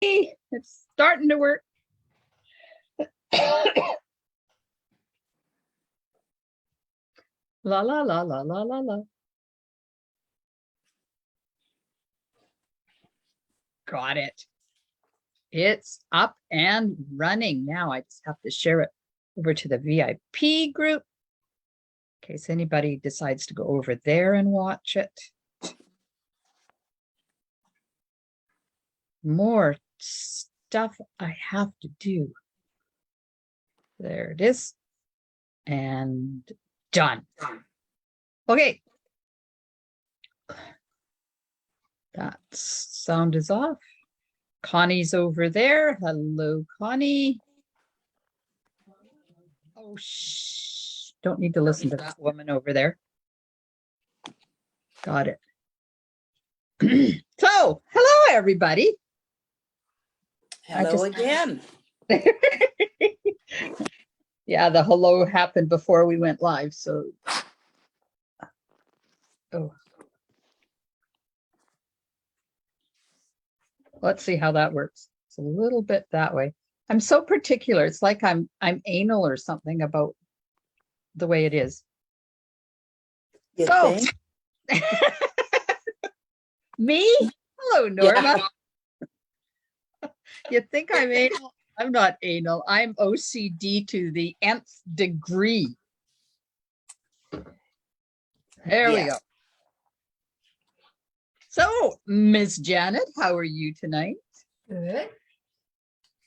It's starting to work. La la la la la la la. Got it. It's up and running now. I just have to share it over to the VIP group in case anybody decides to go over there and watch it. More stuff I have to do. There it is. And done. Okay. That sound is off. Connie's over there. Hello, Connie. Oh, shh. Don't need to listen to that woman over there. Got it. So, hello, everybody. Hello again. Yeah, the hello happened before we went live, so. Oh. Let's see how that works. It's a little bit that way. I'm so particular. It's like I'm anal or something about the way it is. You So, think? me? Hello, Norma. Yeah. You think I'm anal? I'm not anal. I'm OCD to the nth degree. There we go. So, Miss Janet, how are you tonight? Good.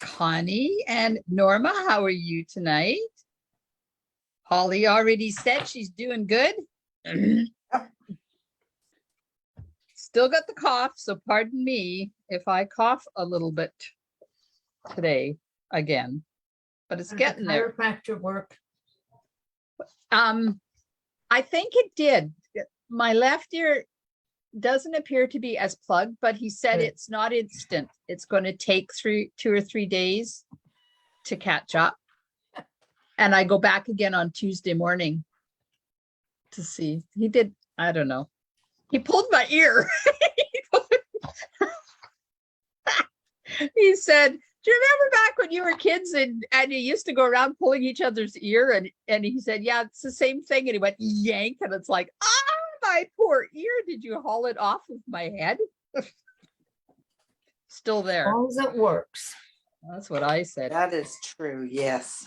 Connie and Norma, how are you tonight? Holly already said she's doing good. Still got the cough, so pardon me if I cough a little bit today again, but it's getting there. Chiropractor work. I think it did. My left ear doesn't appear to be as plugged, but he said it's not instant. It's going to take 2 or 3 days to catch up. And I go back again on Tuesday morning to see. He did, I don't know. He pulled my ear. He said, do you remember back when you were kids and you used to go around pulling each other's ear? And he said, yeah, it's the same thing. And he went, yank. And it's like, my poor ear. Did you haul it off of my head? Still there. As long as it works. That's what I said. That is true, yes.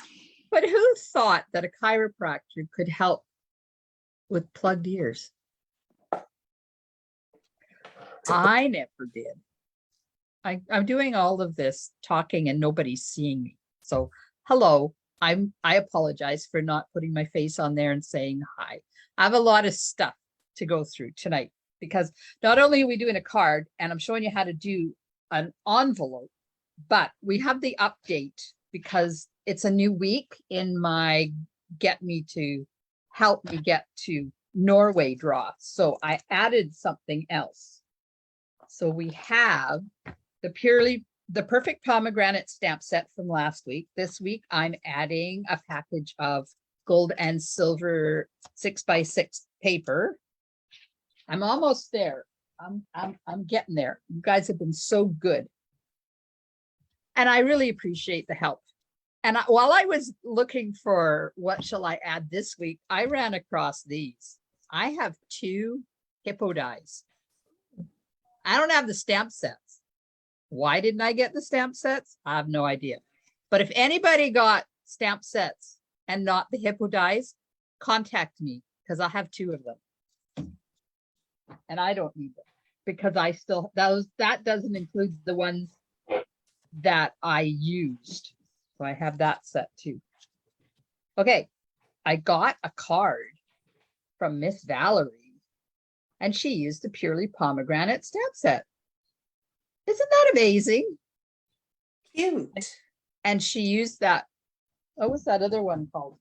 But who thought that a chiropractor could help with plugged ears? I never did. I'm doing all of this talking and nobody's seeing me. So hello, I apologize for not putting my face on there and saying hi. I have a lot of stuff to go through tonight because not only are we doing a card and I'm showing you how to do an envelope, but we have the update because it's a new week in my help me get to Norway draw. So I added something else. So we have the perfect pomegranate stamp set from last week. This week, I'm adding a package of gold and silver 6x6 paper. I'm almost there. I'm getting there. You guys have been so good. And I really appreciate the help. And while I was looking for what shall I add this week, I ran across these. I have 2 hippo dies. I don't have the stamp sets. Why didn't I get the stamp sets? I have no idea. But if anybody got stamp sets and not the hippo dies, contact me because I have 2 of them. And I don't need them because I still, that doesn't include the ones that I used. So I have that set too. Okay, I got a card from Miss Valerie and she used the purely pomegranate stamp set. Isn't that amazing? Cute. And she used that. What was that other one called?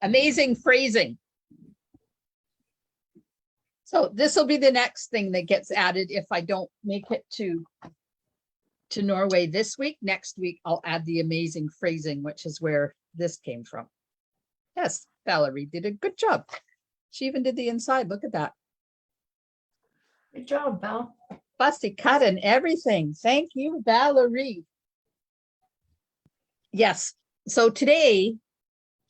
Amazing phrasing. So this will be the next thing that gets added if I don't make it to Norway this week. Next week, I'll add the amazing phrasing, which is where this came from. Yes, Valerie did a good job. She even did the inside. Look at that. Good job, Val. Fussy cut and everything. Thank you, Valerie. Yes, so today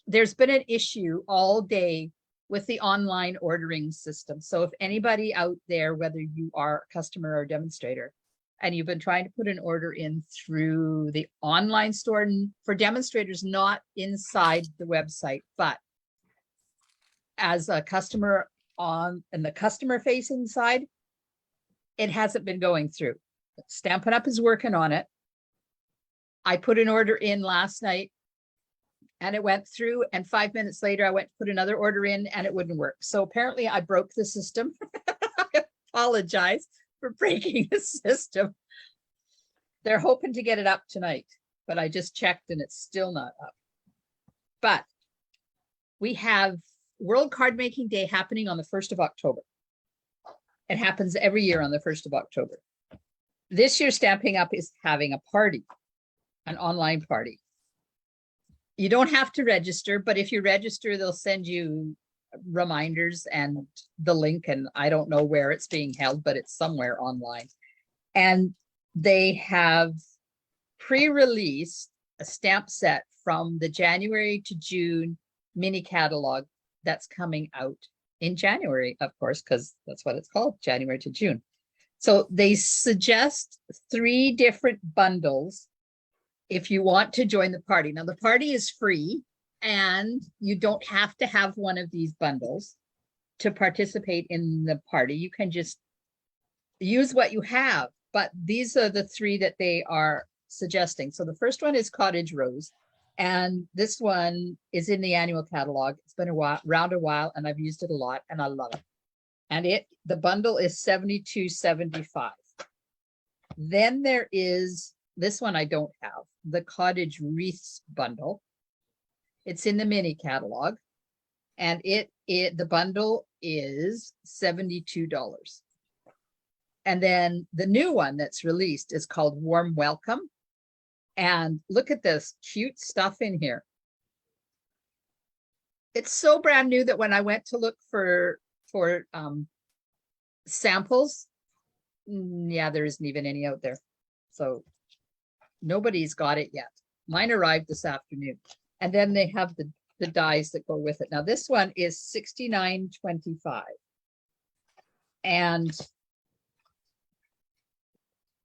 there's been an issue all day with the online ordering system. So if anybody out there, whether you are a customer or demonstrator, and you've been trying to put an order in through the online store for demonstrators, not inside the website, but as a customer in the customer facing side, it hasn't been going through. Stampin' Up is working on it. I put an order in last night and it went through, and 5 minutes later I went to put another order in and it wouldn't work. So apparently I broke the system. I apologize for breaking the system. They're hoping to get it up tonight, but I just checked and it's still not up. But we have World Card Making Day happening on the 1st of October. It happens every year on the 1st of October. This year, Stamping Up is having a party, an online party. You don't have to register, but if you register, they'll send you reminders and the link, and I don't know where it's being held, but it's somewhere online. And they have pre-released a stamp set from the January to June mini catalog that's coming out in January, of course, because that's what it's called, January to June. So they suggest 3 different bundles if you want to join the party. Now, the party is free and you don't have to have one of these bundles to participate in the party. You can just use what you have, but these are the 3 that they are suggesting. So the first one is Cottage Rose, and this one is in the annual catalog. It's been around a while and I've used it a lot and I love it. And the bundle is $72.75. Then there is this one I don't have, the Cottage Wreaths bundle. It's in the mini catalog, and the bundle is $72. And then the new one that's released is called Warm Welcome. And look at this cute stuff in here. It's so brand new that when I went to look for samples, yeah, there isn't even any out there. So nobody's got it yet. Mine arrived this afternoon. And then they have the dies that go with it. Now this one is $69.25. And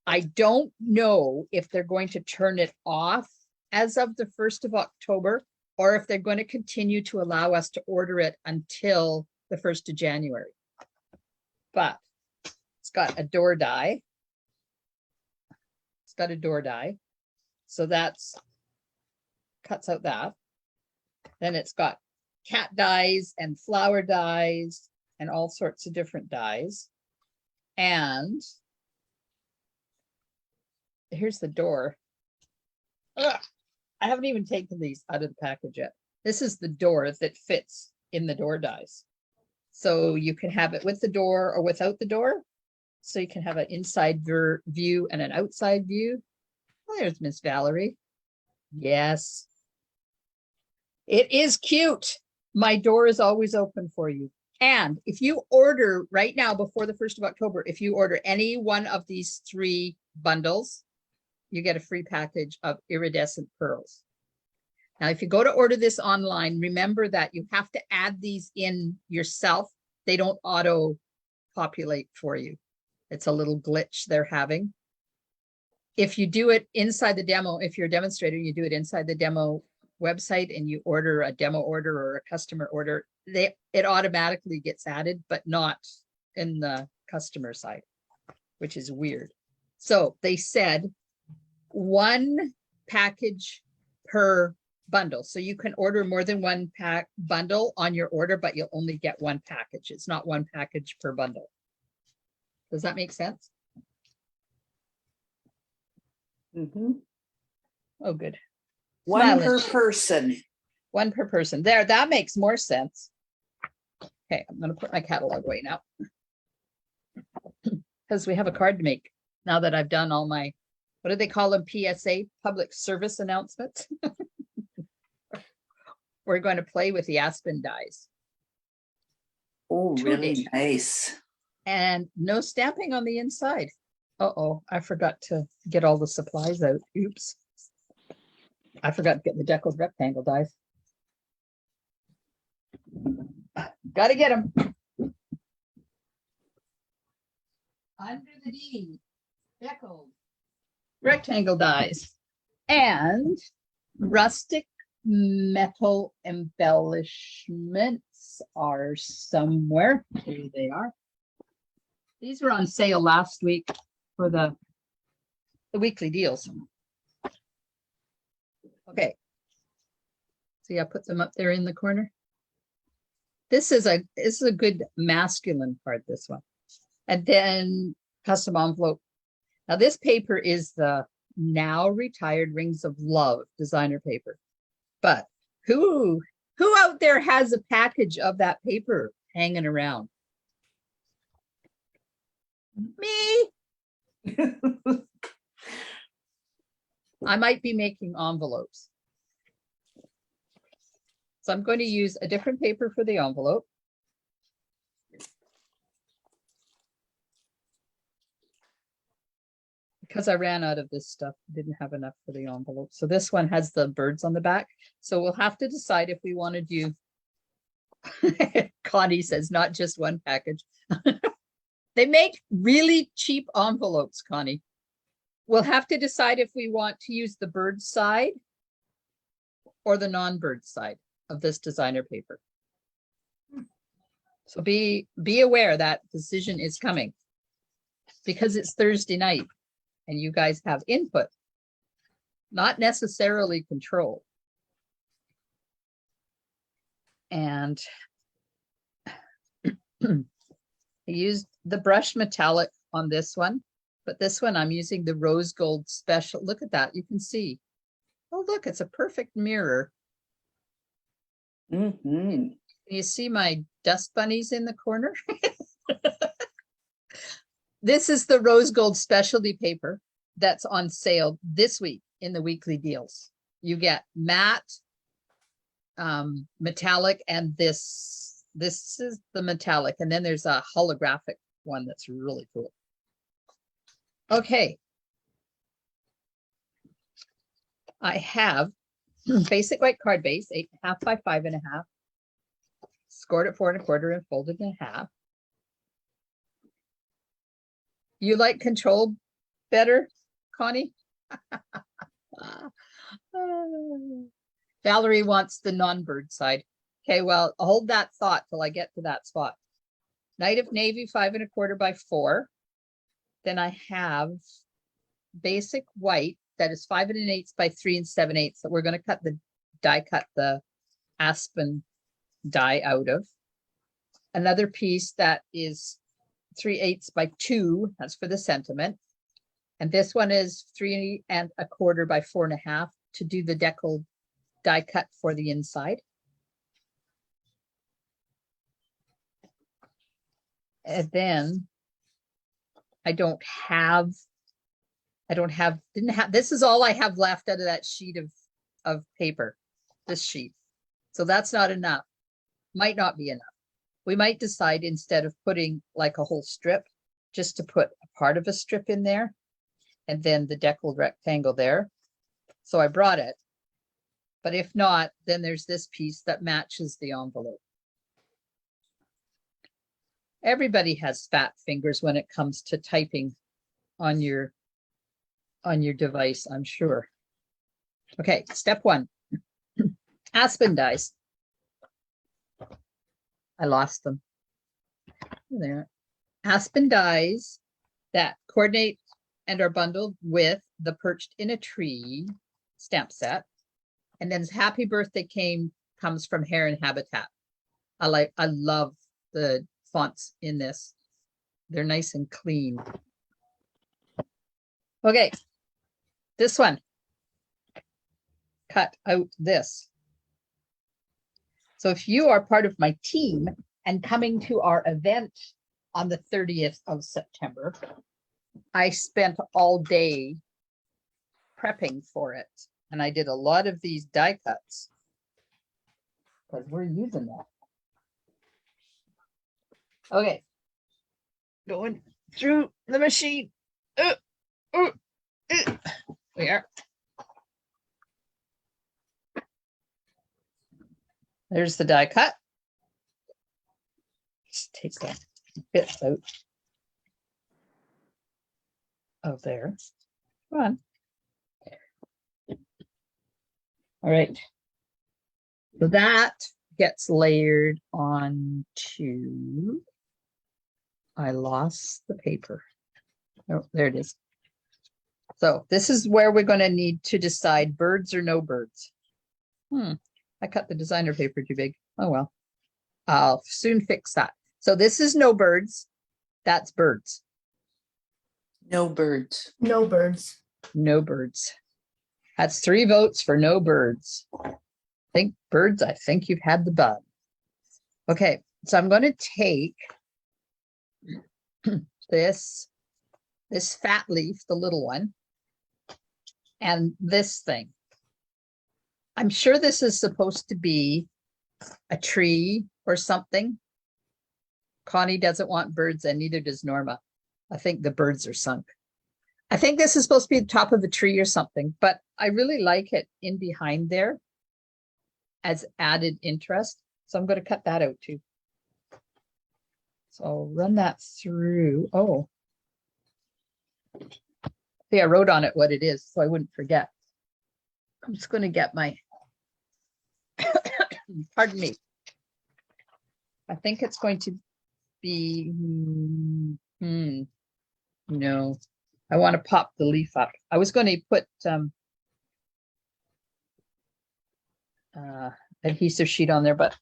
I don't know if they're going to turn it off as of the 1st of October, or if they're going to continue to allow us to order it until the 1st of January. But it's got a door die. It's got a door die. So that's cuts out that. Then it's got cat dies and flower dies and all sorts of different dies. And here's the door. Ugh, I haven't even taken these out of the package yet. This is the door that fits in the door dies. So you can have it with the door or without the door. So you can have an inside view and an outside view. Oh, there's Miss Valerie. Yes. It is cute. My door is always open for you. And if you order right now before the 1st of October, if you order any one of these 3 bundles, you get a free package of iridescent pearls. Now, if you go to order this online, remember that you have to add these in yourself. They don't auto populate for you. It's a little glitch they're having. If you do it inside the demo, if you're a demonstrator, you do it inside the demo website and you order a demo order or a customer order, it automatically gets added, but not in the customer side, which is weird. So they said 1 package per bundle. So you can order more than 1 bundle on your order, but you'll only get 1 package. It's not 1 package per bundle. Does that make sense? Mm-hmm. Oh, good. 1 Smiling. per person. 1 per person. There, that makes more sense. Okay, I'm going to put my catalog away now. Because we have a card to make now that I've done all my, what do they call them? PSA, public service announcements. We're going to play with the Aspen dies. Oh, Two really days. nice. And no stamping on the inside. Uh-oh, I forgot to get all the supplies out. Oops. I forgot to get the Deckled Rectangle dies. Gotta get them. Under the D, Deckled Rectangle dies. And Rustic Metal embellishments are somewhere. Here they are. These were on sale last week for the weekly deals. Okay. See, I put them up there in the corner. This is a good masculine part, this one. And then custom envelope. Now this paper is the now retired Rings of Love designer paper. But who out there has a package of that paper hanging around? Me. I might be making envelopes. So I'm going to use a different paper for the envelope. Because I ran out of this stuff, didn't have enough for the envelope. So this one has the birds on the back. So we'll have to decide if we want to do, Connie says, not just one package. They make really cheap envelopes, Connie. We'll have to decide if we want to use the bird side or the non-bird side of this designer paper. So be aware that decision is coming because it's Thursday night and you guys have input, not necessarily control. And I used the brush metallic on this one, but this one I'm using the rose gold special. Look at that, you can see. Oh, look, it's a perfect mirror. Mm-hmm. You see my dust bunnies in the corner? This is the rose gold specialty paper that's on sale this week in the weekly deals. You get matte, metallic, and this is the metallic. And then there's a holographic one that's really cool. Okay. I have basic white card base, 8.5 by 5.5. Scored at 4 1/4 and folded in half. You like control better, Connie? Valerie wants the non-bird side. Okay, well, I'll hold that thought till I get to that spot. Knight of Navy, 5 1/4 by 4. Then I have basic white that is 5 1/8 by 3 7/8 that we're going to cut the die cut the Aspen die out of. Another piece that is 3/8 by 2, that's for the sentiment. And this one is 3 1/4 by 4 1/2 to do the deckled die cut for the inside. And then didn't have, this is all I have left out of that sheet of paper, this sheet. So that's not enough, might not be enough. We might decide instead of putting like a whole strip, just to put a part of a strip in there and then the deckled rectangle there. So I brought it, but if not, then there's this piece that matches the envelope. Everybody has fat fingers when it comes to typing on your device, I'm sure. Okay, step 1. Aspen dies. I lost them. There. Aspen dies that coordinate and are bundled with the Perched in a Tree stamp set. And then Happy Birthday comes from Heron Habitat. I love the fonts in this. They're nice and clean. Okay, this one. Cut out this. So if you are part of my team and coming to our event on the 30th of September, I spent all day prepping for it. And I did a lot of these die cuts because we're using that. Okay. going through the machine. There. There's the die cut. Just take that bit out of there. Come on. All right. So that gets layered onto. I lost the paper. Oh, there it is. So this is where we're going to need to decide birds or no birds. I cut the designer paper too big. Oh, well, I'll soon fix that. So this is no birds. That's birds. No birds. No birds. No birds. That's 3 votes for no birds. Think birds, I think you've had the bug. Okay, so I'm going to take this fat leaf, the little one, and this thing. I'm sure this is supposed to be a tree or something. Connie doesn't want birds, and neither does Norma. I think the birds are sunk. I think this is supposed to be the top of a tree or something, but I really like it in behind there as added interest. So I'm going to cut that out too. So I'll run that through. Oh. See, I wrote on it what it is, so I wouldn't forget. I'm just going to get my, pardon me. I think it's going to be, no, I want to pop the leaf up. I was going to put adhesive sheet on there, but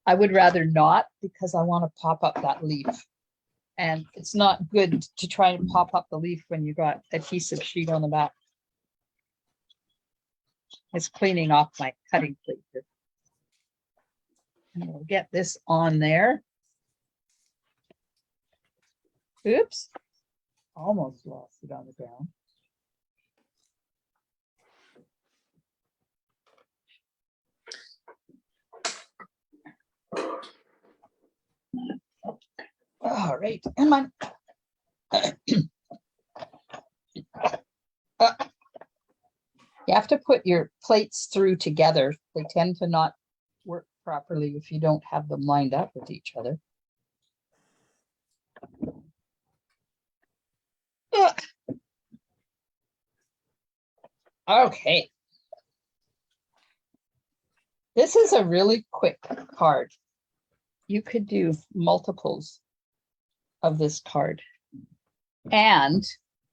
I would rather not because I want to pop up that leaf. And it's not good to try and pop up the leaf when you got adhesive sheet on the back. It's cleaning off my cutting plate here. And we'll get this on there. Oops. Almost lost it on the ground. All right, come on. You have to put your plates through together. They tend to not work properly if you don't have them lined up with each other. Okay. This is a really quick card. You could do multiples of this card. And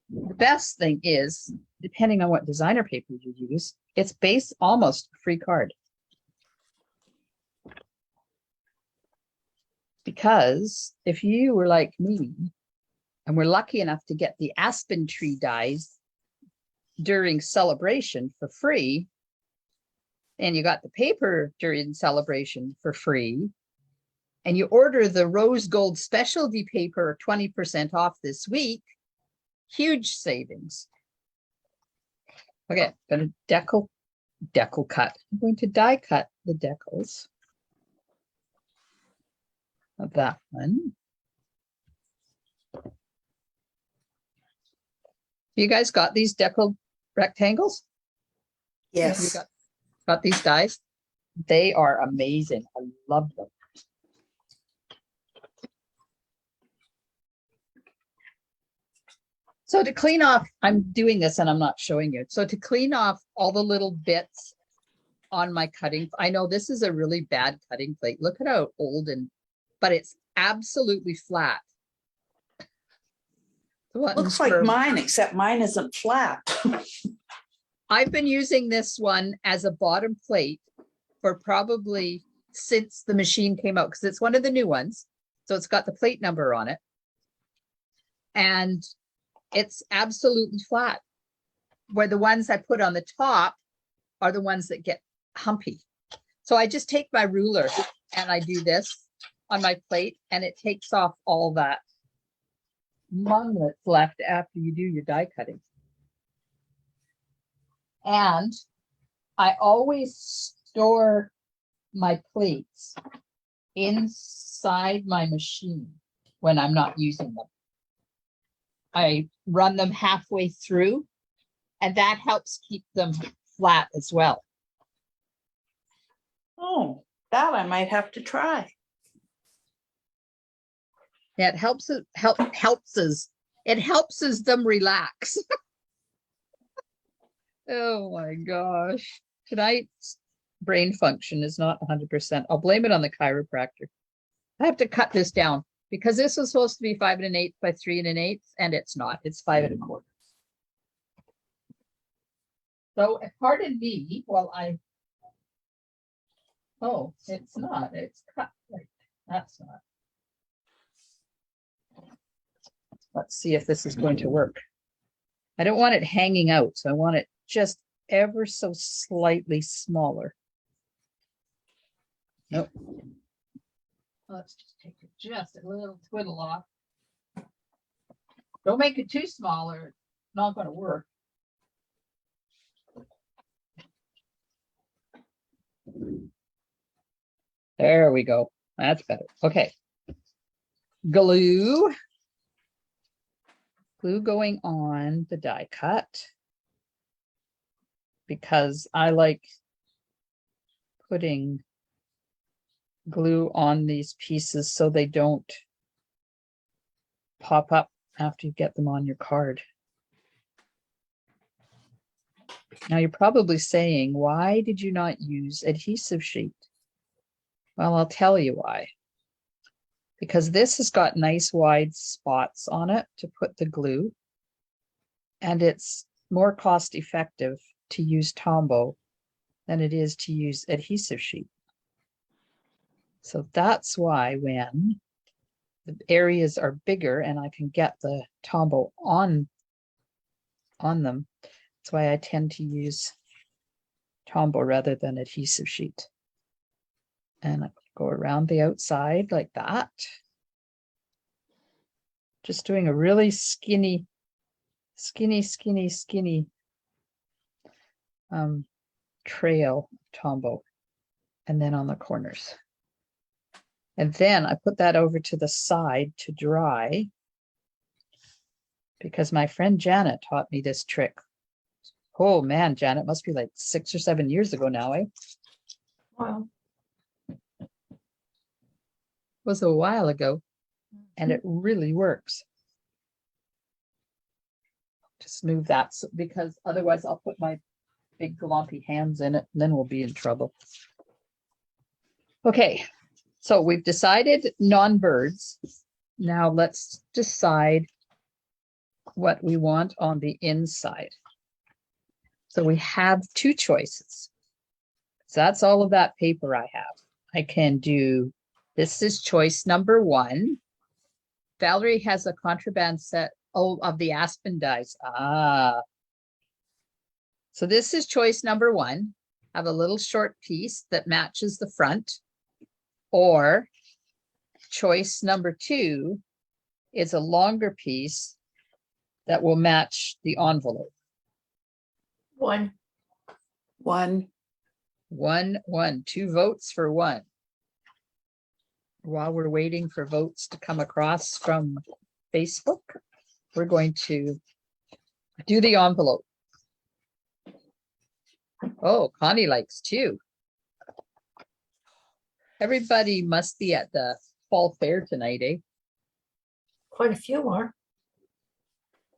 the best thing is, depending on what designer paper you use, it's based almost a free card. Because if you were like me, and were lucky enough to get the Aspen Tree dies during Celebration for free, and you got the paper during Celebration for free, and you order the rose gold specialty paper 20% off this week, huge savings. Okay, I'm going to decal cut. I'm going to die cut the decals of that one. You guys got these deckled rectangles? Yes. You got these dies? They are amazing. I love them. So to clean off, I'm doing this and I'm not showing you. So to clean off all the little bits on my cutting, I know this is a really bad cutting plate. Look at how old but it's absolutely flat. Looks like mine, except mine isn't flat. I've been using this one as a bottom plate for probably since the machine came out, because it's one of the new ones. So it's got the plate number on it. And it's absolutely flat. Where the ones I put on the top are the ones that get humpy. So I just take my ruler and I do this on my plate, and it takes off all that mung that's left after you do your die cutting. And I always store my plates inside my machine. when I'm not using them. I run them halfway through, and that helps keep them flat as well. Oh, that I might have to try. Yeah, it helps them relax. Oh my gosh. Tonight's brain function is not 100%. I'll blame it on the chiropractor. I have to cut this down because this was supposed to be 5 1/8 by 3 1/8, and it's not. It's 5 1/4. So pardon me while oh, it's not. It's cut. Right. That's not. Let's see if this is going to work. I don't want it hanging out, so I want it just ever so slightly smaller. Nope. Let's just take it just a little twiddle off. Don't make it too small or it's not going to work. There we go. That's better. Okay. Glue. Glue going on the die cut because I like putting glue on these pieces so they don't pop up after you get them on your card. Now you're probably saying, why did you not use adhesive sheet? Well, I'll tell you why. Because this has got nice wide spots on it to put the glue, and it's more cost effective to use Tombow than it is to use adhesive sheet. So that's why when the areas are bigger and I can get the Tombow on them, that's why I tend to use Tombow rather than adhesive sheet. And I go around the outside like that. Just doing a really skinny trail of Tombow, and then on the corners. And then I put that over to the side to dry because my friend Janet taught me this trick. Oh man, Janet, must be like 6 or 7 years ago now, eh? Wow. Was a while ago, and it really works. Just move that because otherwise I'll put my big glompy hands in it and then we'll be in trouble. Okay, so we've decided non-birds. Now let's decide what we want on the inside. So we have two choices. So that's all of that paper I have. I can do, this is choice number 1. Valerie has a contraband set of the Aspen dies. So this is choice number 1. Have a little short piece that matches the front. Or choice number 2 is a longer piece that will match the envelope. 1. 2 votes for 1. While we're waiting for votes to come across from Facebook, we're going to do the envelope. Oh, Connie likes 2. Everybody must be at the fall fair tonight, eh? Quite a few are.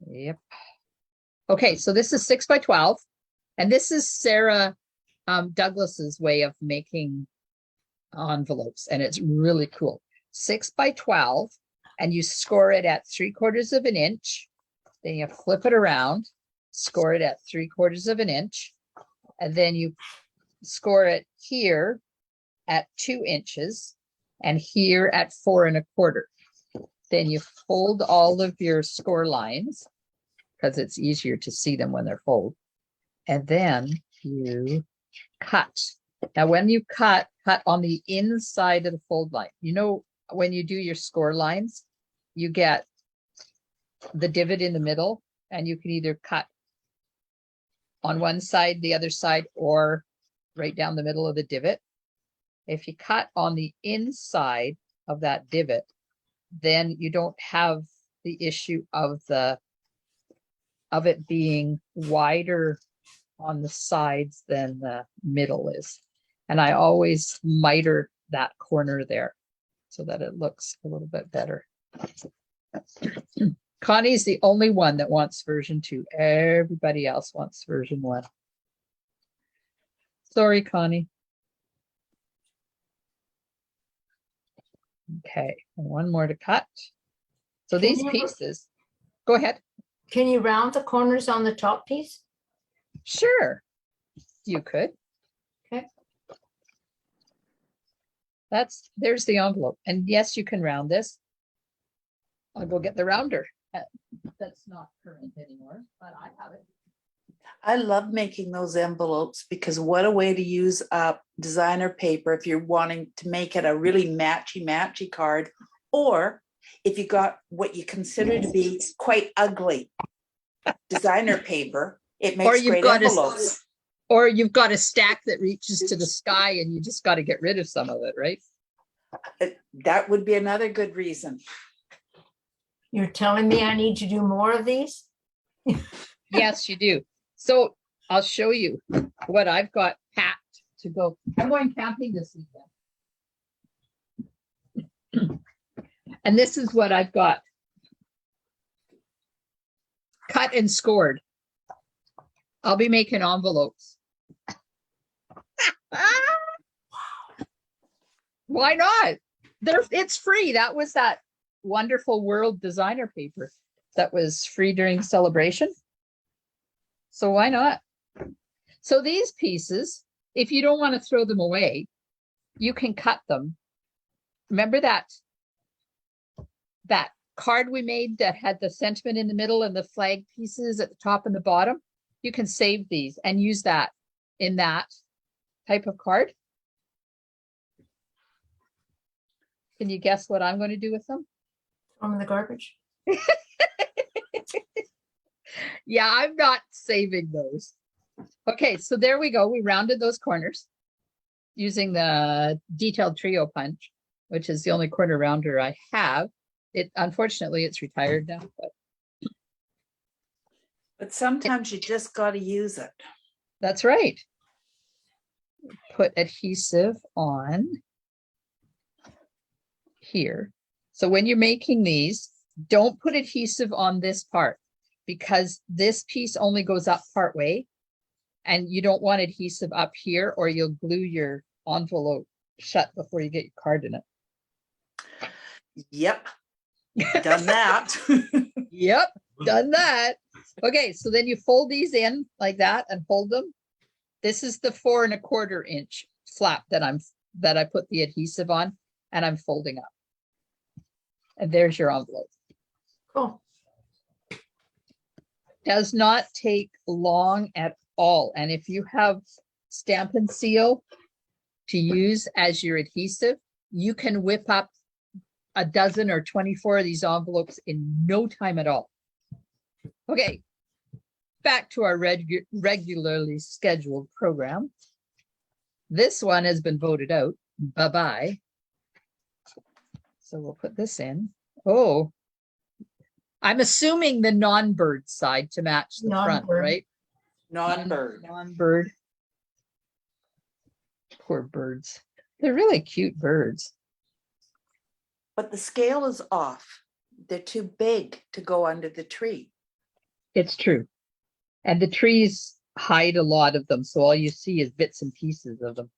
Yep. Okay, so this is 6 by 12, and this is Sarah Douglas's way of making envelopes, and it's really cool. 6 by 12, and you score it at 3/4 of an inch. Then you flip it around, score it at 3/4 of an inch, and then you score it here at 2 inches and here at 4 1/4. Then you fold all of your score lines because it's easier to see them when they're folded. And then you cut. Now, when you cut on the inside of the fold line. You know, when you do your score lines, you get the divot in the middle, and you can either cut on one side, the other side, or right down the middle of the divot. If you cut on the inside of that divot, then you don't have the issue of it being wider on the sides than the middle is. And I always miter that corner there so that it looks a little bit better. Connie's the only one that wants version 2. Everybody else wants version 1. Sorry, Connie. Okay, and one more to cut. So Can these you- pieces, go ahead. Can you round the corners on the top piece? Sure, you could. Okay. There's the envelope. And yes, you can round this. I'll go get the rounder. That's not current anymore, but I have it. I love making those envelopes because what a way to use up designer paper if you're wanting to make it a really matchy card, or if you got what you consider to be quite ugly designer paper, it makes great envelopes. Or you've got a stack that reaches to the sky and you just got to get rid of some of it, right? That would be another good reason. You're telling me I need to do more of these? Yes, you do. So I'll show you what I've got packed to go. I'm going camping this weekend. And this is what I've got cut and scored. I'll be making envelopes. Why not? It's free. That was that wonderful world designer paper that was free during celebration. So why not? So these pieces, if you don't want to throw them away, you can cut them. Remember that card we made that had the sentiment in the middle and the flag pieces at the top and the bottom? You can save these and use that in that type of card. Can you guess what I'm going to do with them? Throw them in the garbage? Yeah, I'm not saving those. Okay, so there we go. We rounded those corners using the detailed trio punch, which is the only corner rounder I have. Unfortunately, it's retired now, But sometimes you just got to use it. that's right. Put adhesive on here. So when you're making these, don't put adhesive on this part because this piece only goes up part way and you don't want adhesive up here or you'll glue your envelope shut before you get your card in it. Yep. Done that. Yep, done that. Okay, so then you fold these in like that and hold them. This is the 4 1/4 inch flap that I put the adhesive on and I'm folding up. And there's your envelope. Cool. Does not take long at all. And if you have Stampin' Seal to use as your adhesive, you can whip up a dozen or 24 of these envelopes in no time at all. Okay, back to our regularly scheduled program. This one has been voted out. Bye-bye. So we'll put this in. Oh, I'm assuming the non-bird side to match the front, Non-bird. right? Non-bird. Non-bird. Poor birds. They're really cute birds. But the scale is off. They're too big to go under the tree. It's true. And the trees hide a lot of them. So all you see is bits and pieces of them.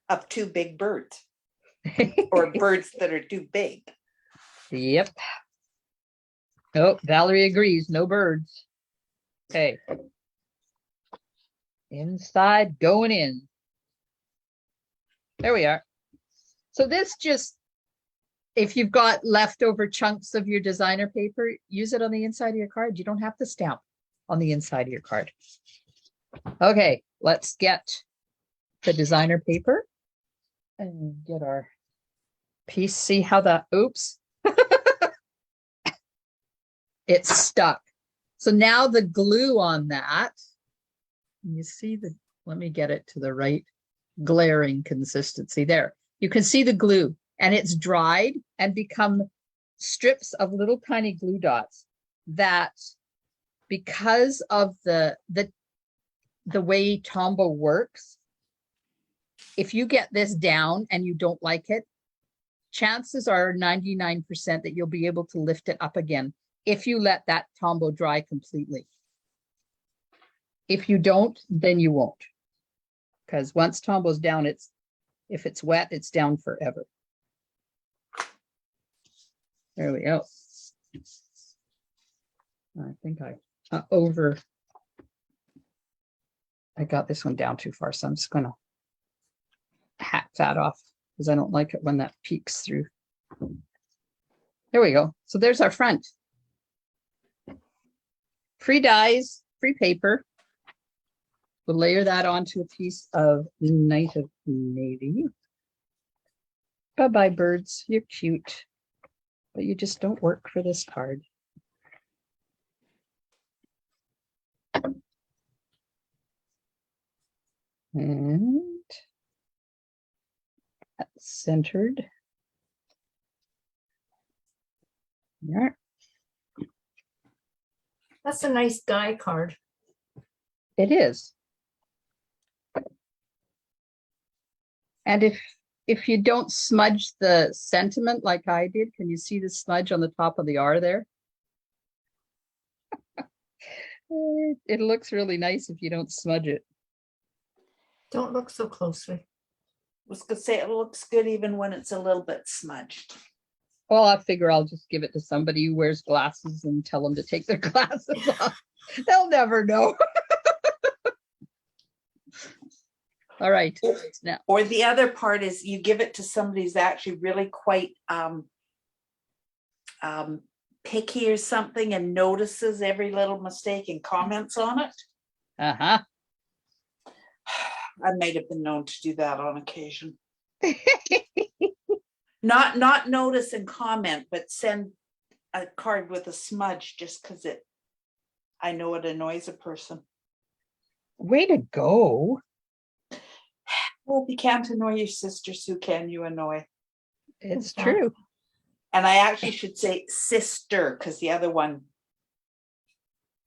Of two big birds or birds that are too big. Yep. Oh, Valerie agrees. No birds. Okay. Inside, going in. There we are. So this just, if you've got leftover chunks of your designer paper, use it on the inside of your card. You don't have to stamp on the inside of your card. Okay, let's get the designer paper and get our piece. See how that, oops. It's stuck. So now the glue on that, you see the, let me get it to the right glaring consistency there. You can see the glue and it's dried and become strips of little tiny glue dots that, because of the way Tombow works, if you get this down and you don't like it, chances are 99% that you'll be able to lift it up again if you let that Tombow dry completely. If you don't, then you won't. Because once Tombow's down, if it's wet, it's down forever. There we go. I think I got this one down too far, so I'm just gonna hack that off because I don't like it when that peeks through. There we go. So there's our front. Free dies, free paper. We'll layer that onto a piece of Night of Navy. Bye-bye, birds. You're cute, but you just don't work for this card. And that's centered. Yeah. That's a nice die card. It is. And if you don't smudge the sentiment like I did, can you see the smudge on the top of the R there? It looks really nice if you don't smudge it. Don't look so closely. I was gonna say it looks good even when it's a little bit smudged. Well, I figure I'll just give it to somebody who wears glasses and tell them to take their glasses off. They'll never know. All right. Now, Or the other part is you give it to somebody who's actually really quite picky or something and notices every little mistake and comments on it. uh-huh. I might have been known to do that on occasion. Not notice and comment, but send a card with a smudge just because I know it annoys a person. Way to go. Well, if you can't annoy your sisters, who can you annoy? It's Exactly. true. And I actually should say sister, because the other one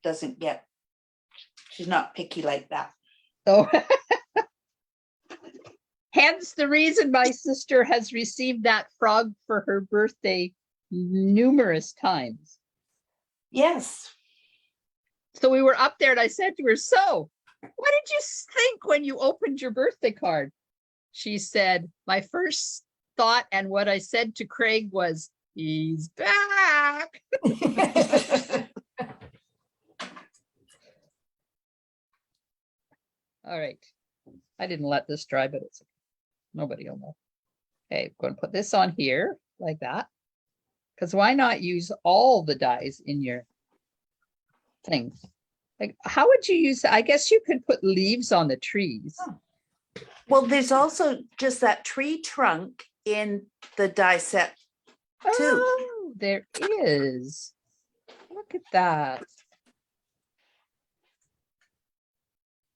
doesn't get, she's not picky like that. Oh. Hence the reason my sister has received that frog for her birthday numerous times. Yes. So we were up there and I said to her, so what did you think when you opened your birthday card? She said, my first thought and what I said to Craig was, he's back. All right. I didn't let this dry, but it's nobody will know. Okay, I'm going to put this on here like that. Because why not use all the dies in your thing? Like, how would you use, I guess you could put leaves on the trees. Well, there's also just that tree trunk in the die set too. Oh, there is. Look at that.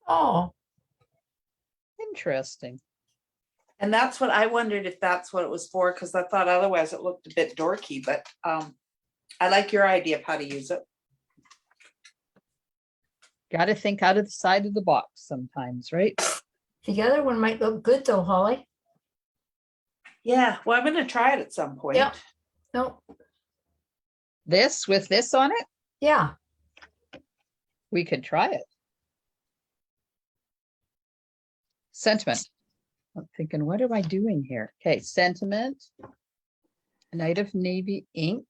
Oh, Interesting. And that's what I wondered if that's what it was for, because I thought otherwise it looked a bit dorky, but I like your idea of how to use it. Got to think out of the side of the box sometimes, right? the other one might look good though, Holly. Yeah, well, I'm gonna try it at some point. Yep. No, This with this on it, yeah. we could try it. Sentiment. I'm thinking, what am I doing here? Okay, sentiment. Night of Navy ink.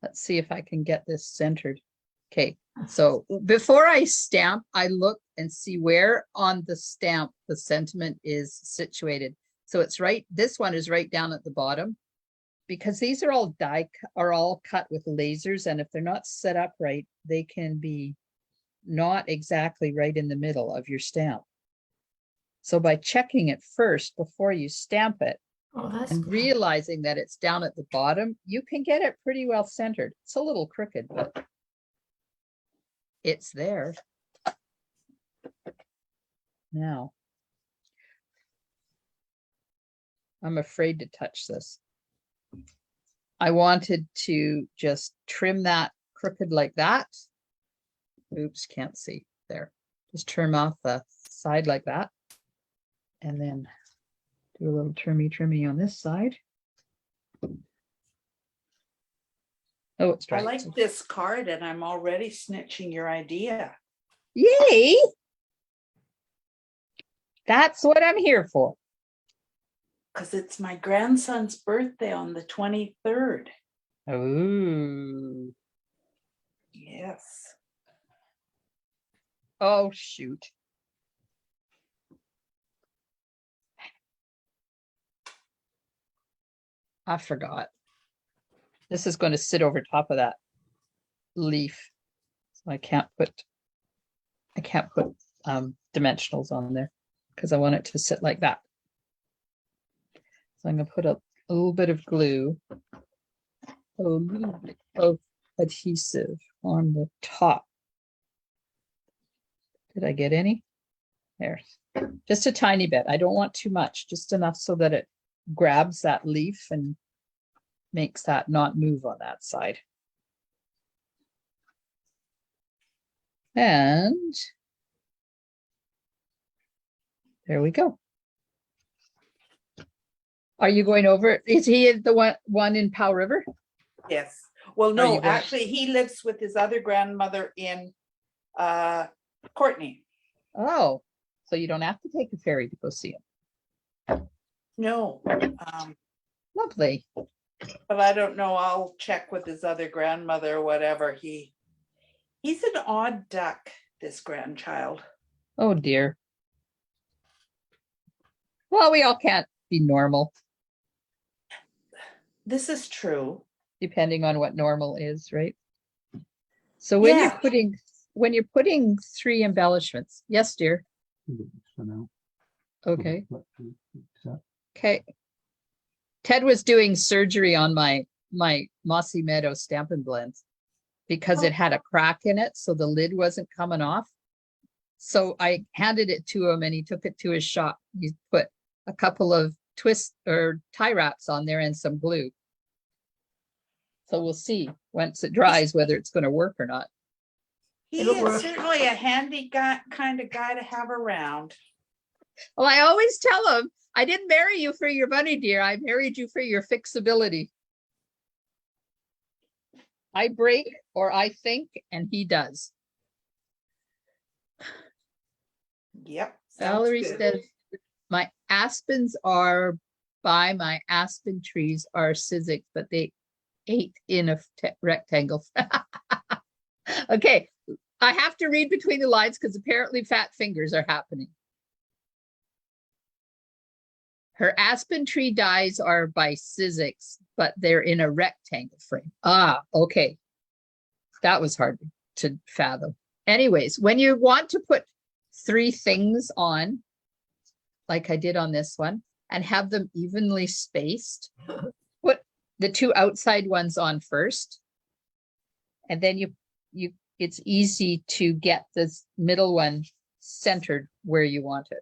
Let's see if I can get this centered. Okay, so before I stamp, I look and see where on the stamp the sentiment is situated. So it's right, this one is right down at the bottom, because these are all all cut with lasers, and if they're not set up right, they can be not exactly right in the middle of your stamp. So by checking it first before you stamp it, Oh, that's and good. realizing that it's down at the bottom, you can get it pretty well centered. It's a little crooked, but it's there. Now, I'm afraid to touch this. I wanted to just trim that crooked like that. Oops, can't see there. Just trim off the side like that. And then do a little trimmy on this side. Oh, it's I dry. like this card and I'm already snitching your idea. Yay! That's what I'm here for. Because it's my grandson's birthday on the 23rd. Oh. Yes. Oh, shoot. I forgot. This is going to sit over top of that leaf. So I can't put dimensionals on there because I want it to sit like that. So I'm going to put a little bit of glue, a little bit of adhesive on the top. Did I get any? There. Just a tiny bit. I don't want too much, just enough so that it grabs that leaf and makes that not move on that side. And there we go. Are you going over? Is he the one in Powell River? Yes. Well, you no, going- actually, he lives with his other grandmother in Courtney. Oh, so you don't have to take a ferry to go see him. No, Lovely. but I don't know. I'll check with his other grandmother or whatever. He's an odd duck, this grandchild. Oh dear. Well, we all can't be normal, This is true. depending on what normal is, right? So when Yeah. you're putting 3 embellishments, yes, dear. For now. Okay. So, Okay. Ted was doing surgery on my Mossy Meadow Stampin' Blends because it had a crack in it, so the lid wasn't coming off. So I handed it to him and he took it to his shop. He put a couple of twist or tie wraps on there and some glue. So we'll see once it dries whether it's going to work or not. He It'll is work. certainly a handy guy, kind of guy to have around. Well, I always tell him, I didn't marry you for your money, dear. I married you for your fixability. I break or I think, and he does. Yep. Valerie sounds good. says, my aspens are by my aspen trees are Sizzix, but they ate in a rectangle. Okay, I have to read between the lines because apparently fat fingers are happening. Her aspen tree dies are by Sizzix, but they're in a rectangle frame. Ah, okay. That was hard to fathom. Anyways, when you want to put 3 things on, like I did on this one, and have them evenly spaced, put the 2 outside ones on first, and then it's easy to get this middle one centered where you want it.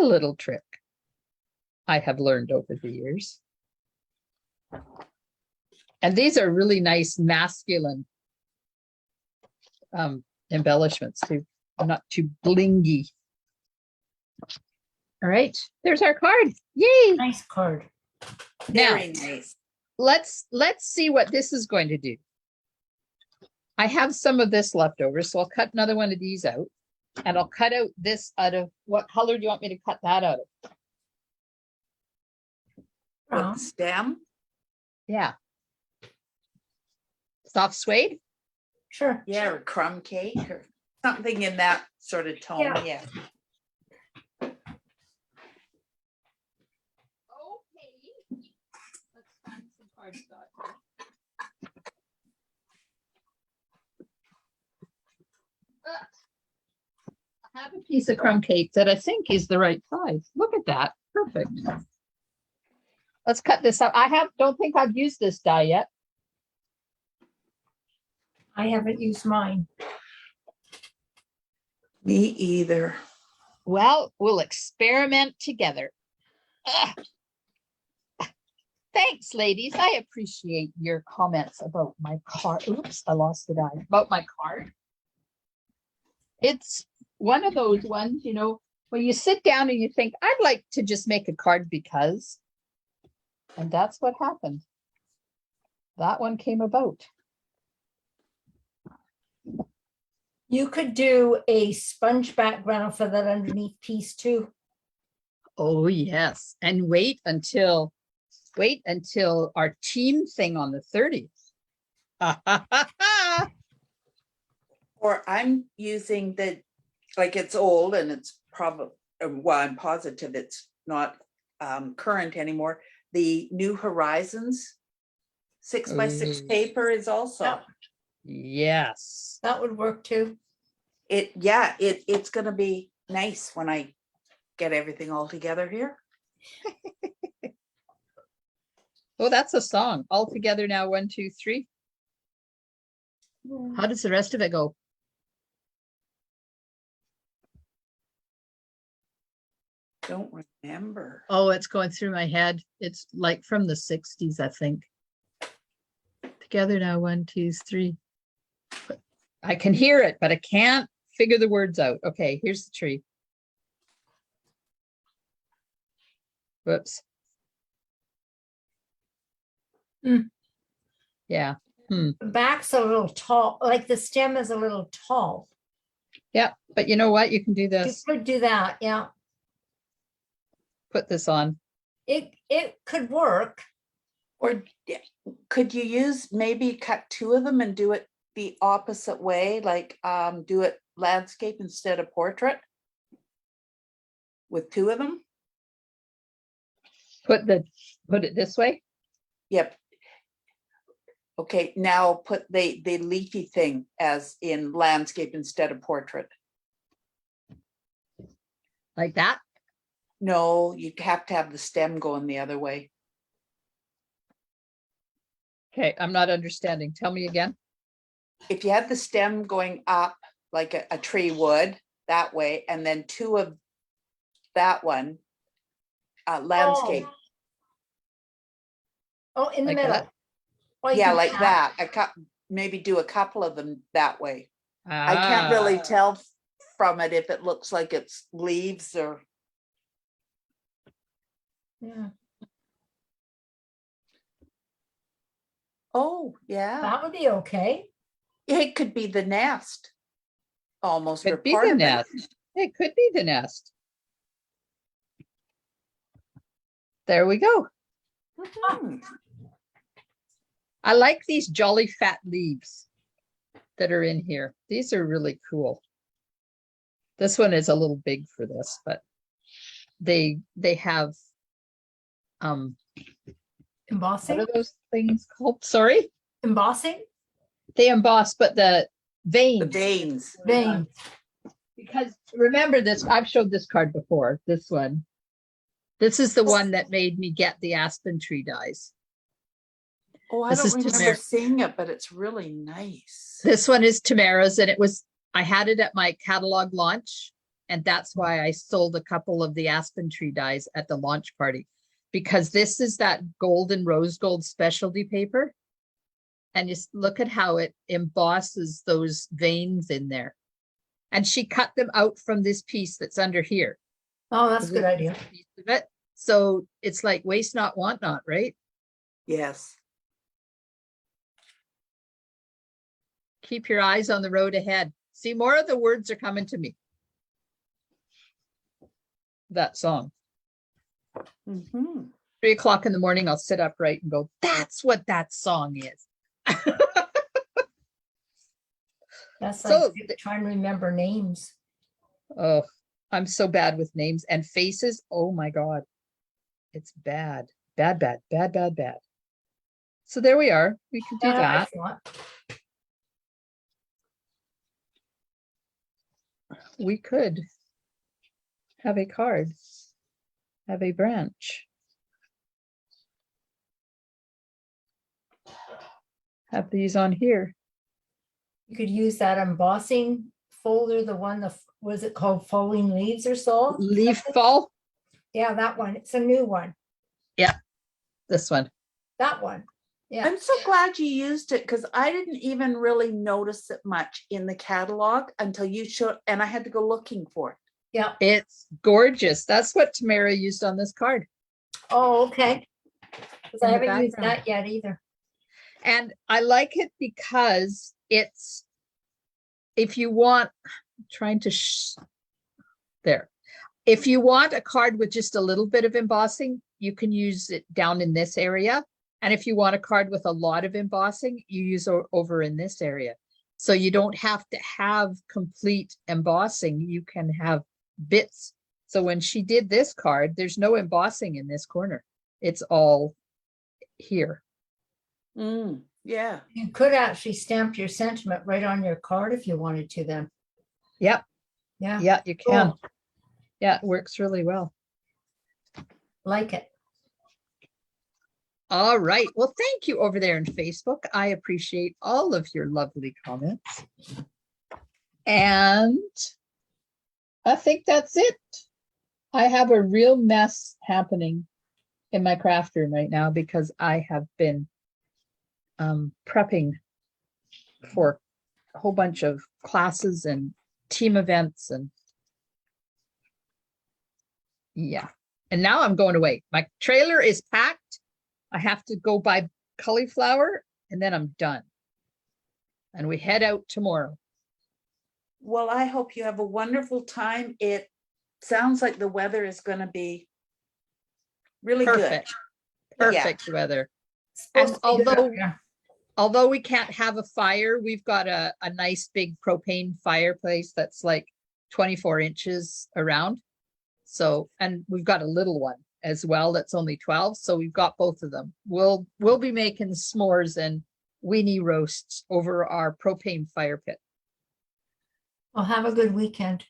A little trick I have learned over the years. And these are really nice masculine embellishments too, not too blingy. All right, there's our card. Yay! Nice card. Now, Very nice. let's see what this is going to do. I have some of this left over, so I'll cut another one of these out. And I'll cut out this out of, what color do you want me to cut that out of? What, the stem? Yeah. Soft suede? Sure. Yeah, or crumb cake or something in that sort of tone. Yeah. Yeah. Okay. Let's find some cardstock. I have a piece of crumb cake that I think is the right size. Look at that. Perfect. Let's cut this up. Don't think I've used this die yet. I haven't used mine. Me either. Well, we'll experiment together. Ah. Thanks, ladies. I appreciate your comments about my card. Oops, I lost the die. About my card. It's one of those ones, you know, when you sit down and you think, I'd like to just make a card because, and that's what happened. That one came about. You could do a sponge background for that underneath piece too. Oh, yes. And wait until our team thing on the 30th. Or I'm using the, like it's old and it's probably, well, I'm positive it's not current anymore. The New Horizons 6x6 Ooh. paper is also, Yeah. Yes. That would work too. it's gonna be nice when I get everything all together here. Oh, that's a song. All together now, 1, 2, 3. How does the rest of it go? Don't remember. Oh, it's going through my head. It's like from the 60s, I think. Together now, 1, 2, 3. But I can hear it, but I can't figure the words out. Okay, here's the tree. Whoops. Hmm. Yeah. The back's a little tall, like the stem is a little tall. Yeah. But you know what? You can do You this. could do that, yeah. Put this on. It could work. Or could you use, maybe cut 2 of them and do it the opposite way, like do it landscape instead of portrait? With 2 of them? Put it this way. Yep. Okay, now put the leafy thing as in landscape instead of portrait. Like that. No, you have to have the stem going the other way. Okay, I'm not understanding. Tell me again. If you had the stem going up like a tree would that way, and then 2 of that one, landscape. Oh, in the Like middle. that? Oh, you Yeah, could like have- that. Maybe do a couple of them that way. I can't really Ah. tell from it if it looks like it's leaves or. Yeah, Oh, yeah. that would be okay. It could be the nest. Almost, or Could be part the of it. nest. It could be the nest. There we go. Mhm. I like these jolly fat leaves that are in here. These are really cool. This one is a little big for this, but they have what Embossing, are those things called? Sorry, embossing, they emboss, but the veins. The veins. vein. Because remember this, I've showed this card before. This one. This is the one that made me get the Aspen Tree dies. Oh, I This don't is remember Tamara. seeing it, but it's really nice. This one is Tamara's, and I had it at my catalog launch, and that's why I sold a couple of the Aspen Tree dies at the launch party, because this is that gold and rose gold specialty paper. And just look at how it embosses those veins in there. And she cut them out from this piece that's under here. Oh, that's a good idea. Piece of it. So it's like waste not, want not, right? Yes. Keep your eyes on the road ahead. See, more of the words are coming to me. That song. Mhm. 3 o'clock in the morning, I'll sit upright and go, that's what that song is. That's So like trying to remember names. Oh, I'm so bad with names and faces. Oh my God. It's bad, bad, bad, bad, bad, bad. So there we are. We can do Yeah, I that. thought. We could have a card, have a branch. Have these on here. You could use that embossing folder, the one, was it called Falling Leaves or so? Leaf Something? fall. Yeah, that one. It's a new one. This one. That one. Yeah. I'm so glad you used it because I didn't even really notice it much in the catalog until you showed, and I had to go looking for it. Yeah. It's gorgeous. That's what Tamara used on this card. Oh, okay. Because I In the haven't used background. that yet either. And I like it because it's, if you want, trying to, there. If you want a card with just a little bit of embossing, you can use it down in this area. And if you want a card with a lot of embossing, you use over in this area. So you don't have to have complete embossing. You can have bits. So when she did this card, there's no embossing in this corner. It's all here. Yeah. You could actually stamp your sentiment right on your card if you wanted to then. Yep. Yeah. Yeah, you can. Cool. Yeah, it works really well. Like it. All right. Well, thank you over there in Facebook. I appreciate all of your lovely comments. And I think that's it. I have a real mess happening in my craft room right now because I have been prepping for a whole bunch of classes and team events and yeah. And now I'm going away. My trailer is packed. I have to go buy cauliflower and then I'm done. And we head out tomorrow. Well, I hope you have a wonderful time. It sounds like the weather is going to be really Perfect. good. Yeah. Perfect weather. Supposed And to be good, although yeah. although we can't have a fire, we've got a nice big propane fireplace that's like 24 inches around. So, and we've got a little one as well that's only 12. So we've got both of them. We'll be making s'mores and weenie roasts over our propane fire pit. Well, have a good weekend.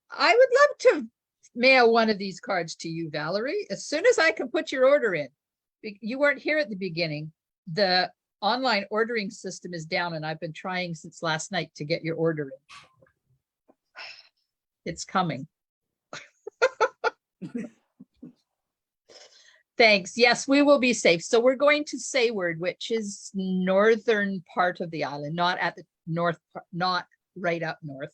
I would love to mail one of these cards to you, Valerie, as soon as I can put your order in. You weren't here at the beginning. The online ordering system is down and I've been trying since last night to get your order in. It's coming. Thanks. Yes, we will be safe. So we're going to Sayward, which is northern part of the island, not at the north, not right up north.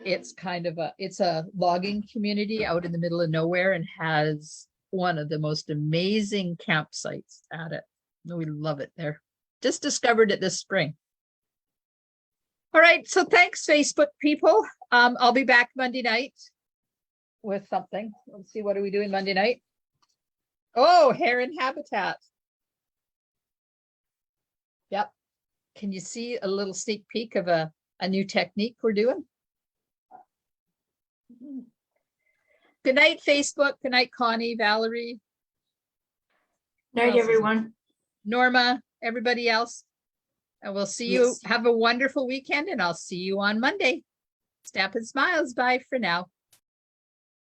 It's kind of it's a logging community out in the middle of nowhere and has one of the most amazing campsites at it. We love it there. Just discovered it this spring. All right. So thanks, Facebook people. I'll be back Monday night with something. Let's see, what are we doing Monday night? Oh, Heron Habitat. Yep. Can you see a little sneak peek of a new technique we're doing? Good night, Facebook. Good night, Connie, Valerie. Who Night, else is it? everyone. Norma, everybody else. And we'll see you. Yes. Have a wonderful weekend and I'll see you on Monday. Stamp and smiles. Bye for now.